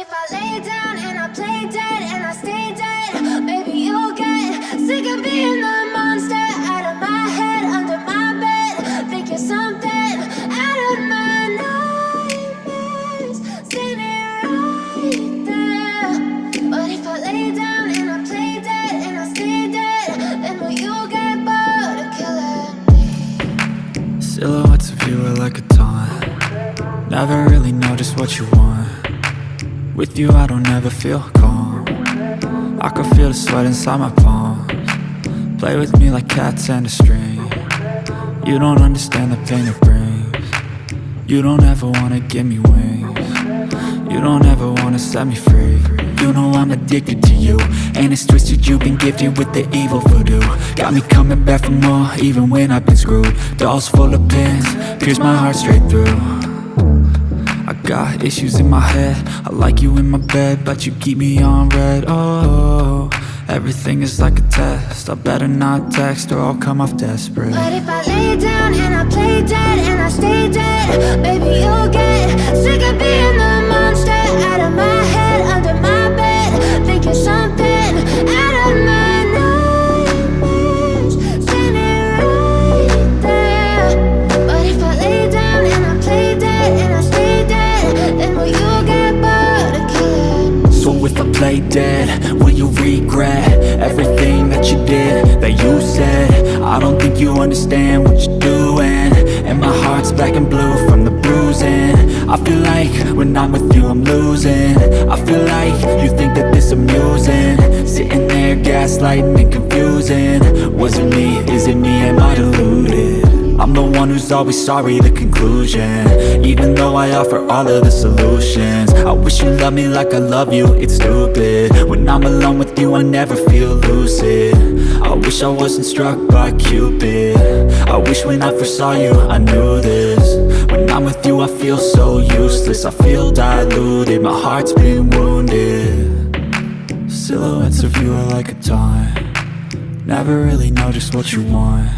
if I lay down and I play dead and I stay dead, maybe you'll get sick of being the monster out of my head, under my bed. Think you're something out of my nightmares, standing right there. But if I lay down and I play dead and I stay dead, then will you get bored of killing me? Silhouettes of you are like a taunt. Never really know just what you want. With you I don't ever feel calm. I can feel the sweat inside my palms. Play with me like cats and a string. You don't understand the pain it brings. You don't ever wanna give me wings. You don't ever wanna set me free. You know I'm addicted to you, and it's twisted, you've been gifted with the evil voodoo. Got me coming back for more, even when I've been screwed. Dolls full of pins, pierce my heart straight through. I got issues in my head, I like you in my bed, but you keep me on red. Oh, everything is like a test, I better not text or I'll come off desperate. But if I lay down and I play dead and I stay dead, maybe you'll get sick of being the monster out of my head, under my bed. Think you're something out of my nightmares, standing right there. But if I lay down and I play dead and I stay dead, then will you get bored of killing me? So if I play dead, will you regret everything that you did, that you said? I don't think you understand what you're doing, and my heart's black and blue from the bruising. I feel like when I'm with you I'm losing. I feel like you think that this amusing, sitting there gaslighting and confusing. Was it me? Is it me? Am I deluded? I'm the one who's always sorry, the conclusion, even though I offer all of the solutions. I wish you loved me like I love you, it's stupid. When I'm alone with you I never feel lucid. I wish I wasn't struck by Cupid. I wish when I first saw you I knew this. When I'm with you I feel so useless, I feel diluted, my heart's been wounded. Silhouettes of you are like a taunt. Never really know just what you want.